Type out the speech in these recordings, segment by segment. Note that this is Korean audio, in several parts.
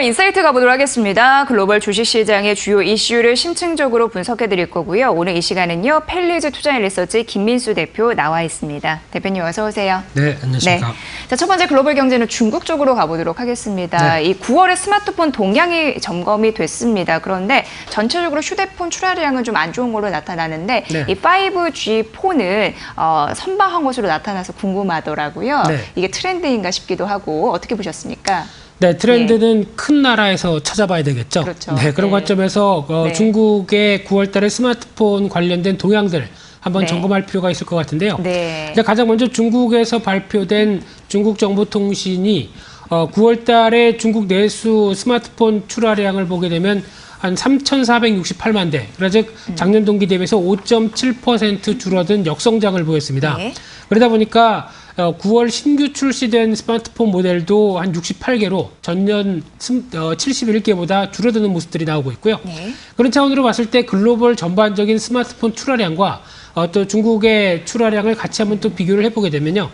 인사이트 가보도록 하겠습니다. 글로벌 주식시장의 주요 이슈를 심층적으로 분석해드릴 거고요. 오늘 이 시간은요. 펠리즈 투자앤리서치 김민수 대표 나와 있습니다. 대표님 어서 오세요. 네, 안녕하십니까. 네. 자, 첫 번째 글로벌 경제는 중국 쪽으로 가보도록 하겠습니다. 네. 이 9월에 스마트폰 동향이 점검이 됐습니다. 그런데 전체적으로 휴대폰 출하량은 좀 안 좋은 걸로 나타나는데 네. 이 5G 폰은 선방한 것으로 나타나서 궁금하더라고요. 네. 이게 트렌드인가 싶기도 하고 어떻게 보셨습니까? 네, 트렌드는 큰 나라에서 찾아봐야 되겠죠. 그렇죠. 네, 그런 네. 관점에서 네. 중국의 9월 달에 스마트폰 관련된 동향들 한번 네. 점검할 필요가 있을 것 같은데요. 네. 이제 가장 먼저 중국에서 발표된 중국정보통신이 9월 달에 중국 내수 스마트폰 출하량을 보게 되면 한 3,468만 대, 그러니까 즉 작년 동기 대비해서 5.7% 줄어든 역성장을 보였습니다. 네. 그러다 보니까 9월 신규 출시된 스마트폰 모델도 한 68개로 전년 71개보다 줄어드는 모습들이 나오고 있고요. 네. 그런 차원으로 봤을 때 글로벌 전반적인 스마트폰 출하량과 또 중국의 출하량을 같이 한번 또 비교를 해보게 되면요.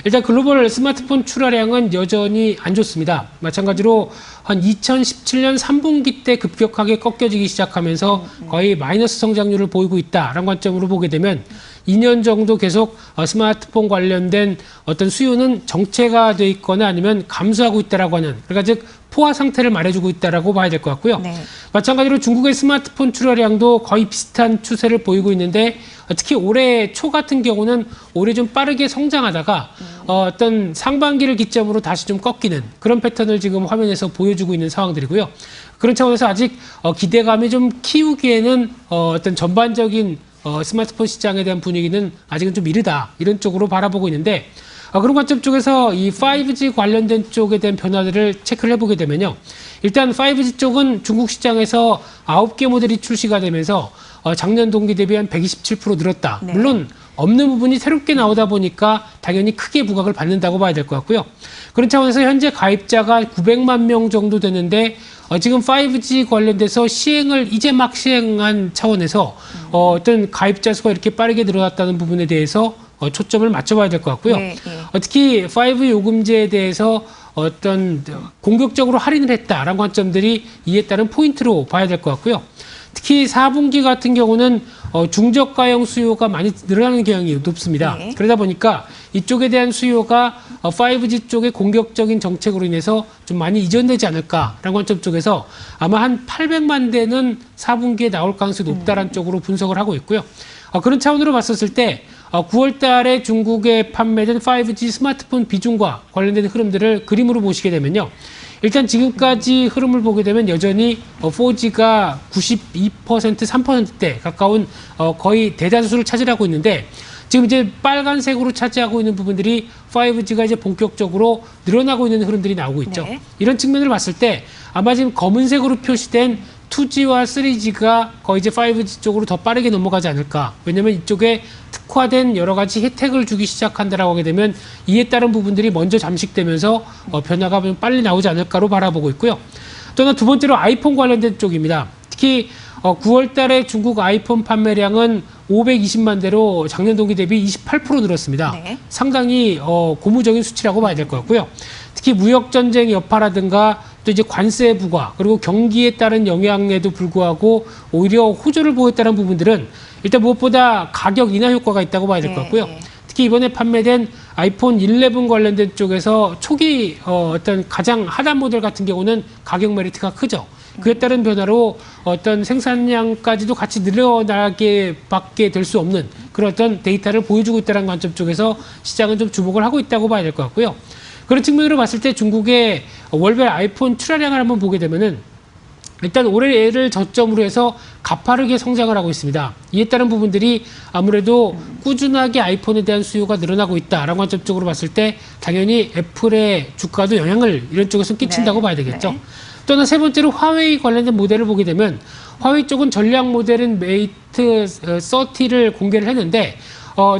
일단 글로벌 스마트폰 출하량은 여전히 안 좋습니다. 마찬가지로 한 2017년 3분기 때 급격하게 꺾여지기 시작하면서 거의 마이너스 성장률을 보이고 있다라는 관점으로 보게 되면 2년 정도 계속 스마트폰 관련된 어떤 수요는 정체가 돼 있거나 아니면 감소하고 있다라고 하는, 그러니까 즉 포화 상태를 말해주고 있다라고 봐야 될 것 같고요. 네. 마찬가지로 중국의 스마트폰 출하량도 거의 비슷한 추세를 보이고 있는데 특히 올해 초 같은 경우는 올해 좀 빠르게 성장하다가 어떤 상반기를 기점으로 다시 좀 꺾이는 그런 패턴을 지금 화면에서 보여주고 있는 상황들이고요. 그런 차원에서 아직 기대감이 좀 키우기에는 어떤 전반적인 스마트폰 시장에 대한 분위기는 아직은 좀 이르다, 이런 쪽으로 바라보고 있는데 그런 관점 쪽에서 이 5G 관련된 쪽에 대한 변화들을 체크를 해보게 되면요. 일단 5G 쪽은 중국 시장에서 9개 모델이 출시가 되면서 작년 동기 대비 한 127% 늘었다. 네. 물론 없는 부분이 새롭게 나오다 보니까 당연히 크게 부각을 받는다고 봐야 될 것 같고요. 그런 차원에서 현재 가입자가 900만 명 정도 되는데 지금 5G 관련돼서 시행을 이제 막 시행한 차원에서 어떤 가입자 수가 이렇게 빠르게 늘어났다는 부분에 대해서 초점을 맞춰봐야 될 것 같고요. 네, 네. 특히 5 요금제에 대해서 어떤 공격적으로 할인을 했다라는 관점들이 이에 따른 포인트로 봐야 될 것 같고요. 특히 4분기 같은 경우는 중저가형 수요가 많이 늘어나는 경향이 높습니다. 네. 그러다 보니까 이쪽에 대한 수요가 5G 쪽의 공격적인 정책으로 인해서 좀 많이 이전되지 않을까라는 관점 쪽에서 아마 한 800만 대는 4분기에 나올 가능성이 높다라는 쪽으로 분석을 하고 있고요. 그런 차원으로 봤었을 때 9월 달에 중국에 판매된 5G 스마트폰 비중과 관련된 흐름들을 그림으로 보시게 되면요. 일단 지금까지 흐름을 보게 되면 여전히 4G가 92%, 3%대 가까운 거의 대다수를 차지하고 있는데 지금 이제 빨간색으로 차지하고 있는 부분들이 5G가 이제 본격적으로 늘어나고 있는 흐름들이 나오고 있죠. 네. 이런 측면을 봤을 때 아마 지금 검은색으로 표시된 2G와 3G가 거의 이제 5G 쪽으로 더 빠르게 넘어가지 않을까. 왜냐면 이쪽에 특화된 여러 가지 혜택을 주기 시작한다라고 하게 되면 이에 따른 부분들이 먼저 잠식되면서 변화가 좀 빨리 나오지 않을까로 바라보고 있고요. 또는 두 번째로 아이폰 관련된 쪽입니다. 특히 9월 달에 중국 아이폰 판매량은 520만 대로 작년 동기 대비 28% 늘었습니다. 네. 상당히 고무적인 수치라고 봐야 될 것 같고요. 특히 무역전쟁 여파라든가 또 이제 관세 부과 그리고 경기에 따른 영향에도 불구하고 오히려 호조를 보였다는 부분들은 일단 무엇보다 가격 인하 효과가 있다고 봐야 될 것 같고요. 네. 특히 이번에 판매된 아이폰 11 관련된 쪽에서 초기 어떤 가장 하단 모델 같은 경우는 가격 메리트가 크죠. 그에 따른 변화로 어떤 생산량까지도 같이 늘어나게 밖에 될 수 없는 그런 어떤 데이터를 보여주고 있다는 관점 쪽에서 시장은 좀 주목을 하고 있다고 봐야 될 것 같고요. 그런 측면으로 봤을 때 중국의 월별 아이폰 출하량을 한번 보게 되면은 일단 올해를 저점으로 해서 가파르게 성장을 하고 있습니다. 이에 따른 부분들이 아무래도 꾸준하게 아이폰에 대한 수요가 늘어나고 있다라는 관점 쪽으로 봤을 때 당연히 애플의 주가도 영향을 이런 쪽에서 끼친다고 네. 봐야 되겠죠. 네. 또는 세 번째로 화웨이 관련된 모델을 보게 되면 화웨이 쪽은 전략 모델인 메이트 30를 공개를 했는데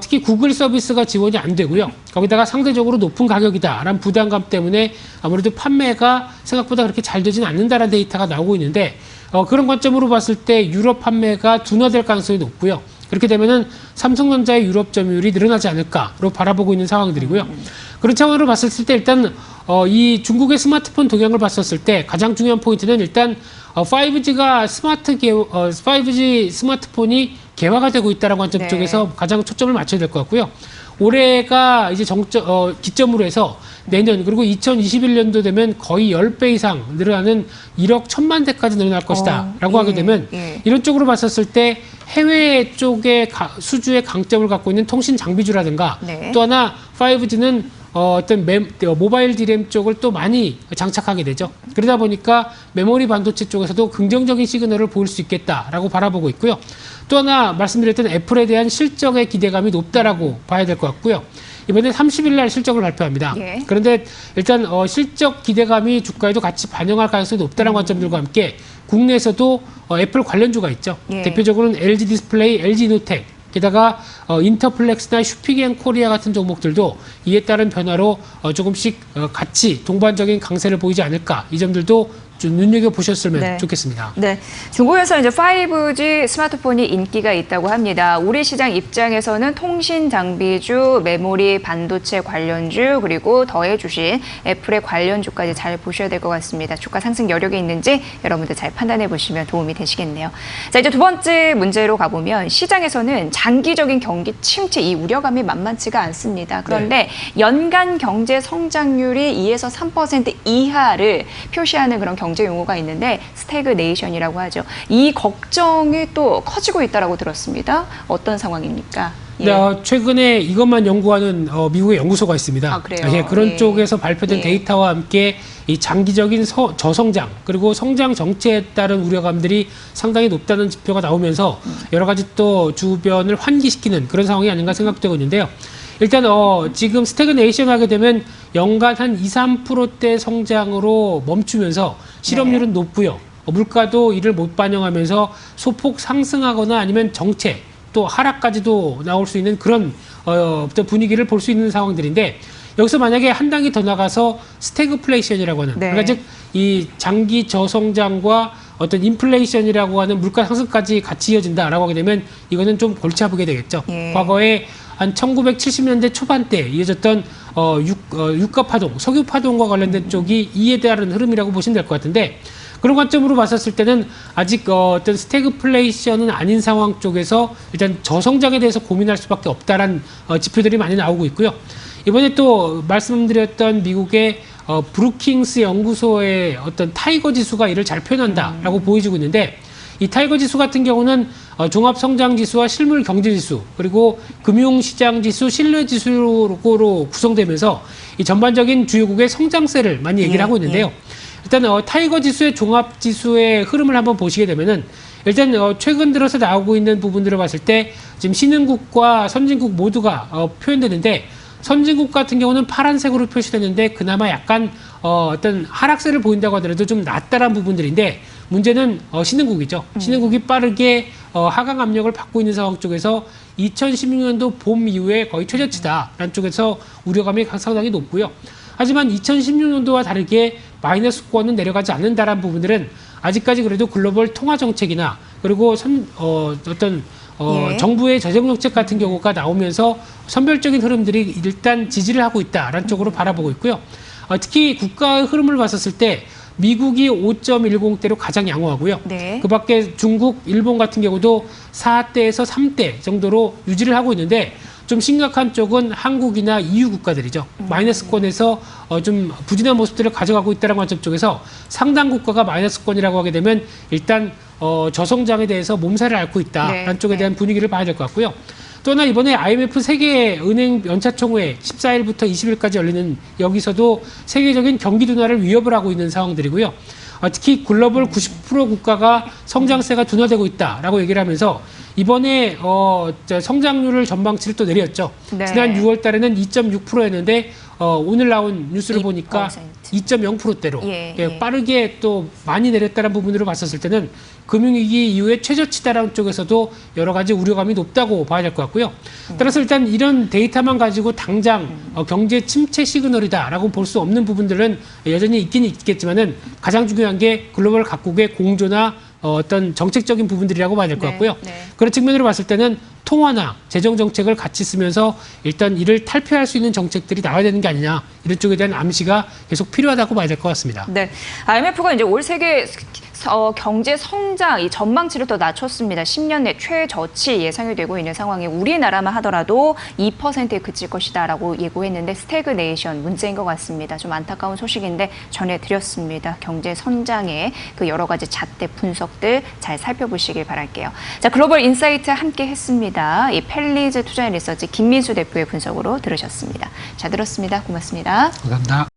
특히 구글 서비스가 지원이 안 되고요. 거기다가 상대적으로 높은 가격이다라는 부담감 때문에 아무래도 판매가 생각보다 그렇게 잘 되지는 않는다라는 데이터가 나오고 있는데 그런 관점으로 봤을 때 유럽 판매가 둔화될 가능성이 높고요. 그렇게 되면은 삼성전자의 유럽 점유율이 늘어나지 않을까로 바라보고 있는 상황들이고요. 그런 차원으로 봤을 때 일단 이 중국의 스마트폰 동향을 봤었을 때 가장 중요한 포인트는 일단 5G 스마트폰이 개화가 되고 있다는 관점 네. 쪽에서 가장 초점을 맞춰야 될 것 같고요. 올해가 이제 기점으로 해서 내년 그리고 2021년도 되면 거의 10배 이상 늘어나는 1억 1천만 대까지 늘어날 것이다 라고 하게 되면 이런 쪽으로 봤었을 때 해외 쪽의 수주의 강점을 갖고 있는 통신 장비주라든가 네. 또 하나 5G는 어떤 모바일 디램 쪽을 또 많이 장착하게 되죠. 그러다 보니까 메모리 반도체 쪽에서도 긍정적인 시그널을 보일 수 있겠다라고 바라보고 있고요. 또 하나 말씀드렸던 애플에 대한 실적의 기대감이 높다라고 봐야 될 것 같고요. 이번에 30일 날 실적을 발표합니다. 예. 그런데 일단 실적 기대감이 주가에도 같이 반영할 가능성이 높다는 관점들과 함께 국내에서도 애플 관련주가 있죠. 예. 대표적으로는 LG 디스플레이, LG 이노텍, 게다가 인터플렉스나 슈피겐코리아 같은 종목들도 이에 따른 변화로 조금씩 같이 동반적인 강세를 보이지 않을까, 이 점들도 좀 눈여겨보셨으면 네. 좋겠습니다. 네, 중국에서 이제 5G 스마트폰이 인기가 있다고 합니다. 우리 시장 입장에서는 통신 장비주, 메모리 반도체 관련주, 그리고 더해주신 애플의 관련주까지 잘 보셔야 될 것 같습니다. 주가 상승 여력이 있는지 여러분들 잘 판단해 보시면 도움이 되시겠네요. 자, 이제 두 번째 문제로 가보면 시장에서는 장기적인 경기 침체 이 우려감이 만만치가 않습니다. 그런데 연간 경제 성장률이 2에서 3% 이하를 표시하는 그런 경제 용어가 있는데 스태그네이션이라고 하죠. 이 걱정이 또 커지고 있다라고 들었습니다. 어떤 상황입니까? 예. 네, 최근에 이것만 연구하는 미국의 연구소가 있습니다. 아, 그래요? 예, 그런 예. 쪽에서 발표된 예. 데이터와 함께 이 장기적인 저성장 그리고 성장 정체에 따른 우려감들이 상당히 높다는 지표가 나오면서 여러 가지 또 주변을 환기시키는 그런 상황이 아닌가 생각되고 있는데요. 일단 지금 스태그네이션 하게 되면 연간 한 2, 3%대 성장으로 멈추면서 실업률은 높고요. 물가도 이를 못 반영하면서 소폭 상승하거나 아니면 정체 또 하락까지도 나올 수 있는 그런 어떤 분위기를 볼 수 있는 상황들인데, 여기서 만약에 한 단계 더 나가서 스태그플레이션이라고 하는, 네. 그러니까 즉 이 장기 저성장과 어떤 인플레이션이라고 하는 물가 상승까지 같이 이어진다라고 하게 되면 이거는 좀 골치 아프게 되겠죠. 예. 과거에 한 1970년대 초반때 이어졌던 유가 파동, 석유 파동과 관련된 쪽이 이에 따른 흐름이라고 보시면 될 것 같은데, 그런 관점으로 봤었을 때는 아직 어떤 스태그플레이션은 아닌 상황 쪽에서 일단 저성장에 대해서 고민할 수밖에 없다라는 지표들이 많이 나오고 있고요. 이번에 또 말씀드렸던 미국의 브루킹스 연구소의 어떤 타이거 지수가 이를 잘 표현한다라고 보여지고 있는데, 이 타이거 지수 같은 경우는 종합성장지수와 실물경제지수 그리고 금융시장지수, 신뢰지수로 구성되면서 이 전반적인 주요국의 성장세를 많이 얘기를 하고 있는데요. 일단 타이거 지수의 종합지수의 흐름을 한번 보시게 되면은 일단 최근 들어서 나오고 있는 부분들을 봤을 때 지금 신흥국과 선진국 모두가 표현되는데, 선진국 같은 경우는 파란색으로 표시되는데 그나마 약간 어떤 하락세를 보인다고 하더라도 좀 낮다란 부분들인데, 문제는 신흥국이죠. 신흥국이 빠르게 하강 압력을 받고 있는 상황 쪽에서 2016년도 봄 이후에 거의 최저치다라는 쪽에서 우려감이 상당히 높고요. 하지만 2016년도와 다르게 마이너스권은 내려가지 않는다라는 부분들은 아직까지 그래도 글로벌 통화 정책이나 그리고 정부의 재정 정책 같은 경우가 나오면서 선별적인 흐름들이 일단 지지를 하고 있다라는 쪽으로 바라보고 있고요. 특히 국가의 흐름을 봤었을 때 미국이 5.10대로 가장 양호하고요. 네. 그 밖에 중국, 일본 같은 경우도 4대에서 3대 정도로 유지를 하고 있는데, 좀 심각한 쪽은 한국이나 EU 국가들이죠. 마이너스권에서 좀 부진한 모습들을 가져가고 있다는 관점 쪽에서 상당 국가가 마이너스권이라고 하게 되면 일단 저성장에 대해서 몸살을 앓고 있다라는 네. 쪽에 대한 분위기를 봐야 될 것 같고요. 또 하나 이번에 IMF 세계은행 연차총회 14일부터 20일까지 열리는, 여기서도 세계적인 경기 둔화를 위협을 하고 있는 상황들이고요. 특히 글로벌 90% 국가가 성장세가 둔화되고 있다라고 얘기를 하면서 이번에 성장률을 전망치를 또 내렸죠. 네. 지난 6월 달에는 2.6%였는데 오늘 나온 뉴스를 보니까 2.0%대로 빠르게 또 많이 내렸다는 부분으로 봤었을 때는 금융위기 이후에 최저치다라는 쪽에서도 여러 가지 우려감이 높다고 봐야 될 것 같고요. 따라서 일단 이런 데이터만 가지고 당장 경제 침체 시그널이다라고 볼 수 없는 부분들은 여전히 있긴 있겠지만은 가장 중요한 게 글로벌 각국의 공조나 어떤 정책적인 부분들이라고 봐야 될 것 네, 같고요. 네. 그런 측면으로 봤을 때는 통화나 재정 정책을 같이 쓰면서 일단 이를 탈피할 수 있는 정책들이 나와야 되는 게 아니냐, 이런 쪽에 대한 암시가 계속 필요하다고 봐야 될 것 같습니다. 네, IMF가 이제 올 세계 경제 성장 이 전망치를 또 낮췄습니다. 10년 내 최저치 예상이 되고 있는 상황에 우리나라만 하더라도 2%에 그칠 것이다라고 예고했는데 스태그네이션 문제인 것 같습니다. 좀 안타까운 소식인데 전해드렸습니다. 경제 성장의 그 여러 가지 잣대 분석들 잘 살펴보시길 바랄게요. 자, 글로벌 인사이트 함께 했습니다. 이 펠리즈 투자앤리서치 김민수 대표의 분석으로 들으셨습니다. 잘 들었습니다. 고맙습니다. 감사합니다.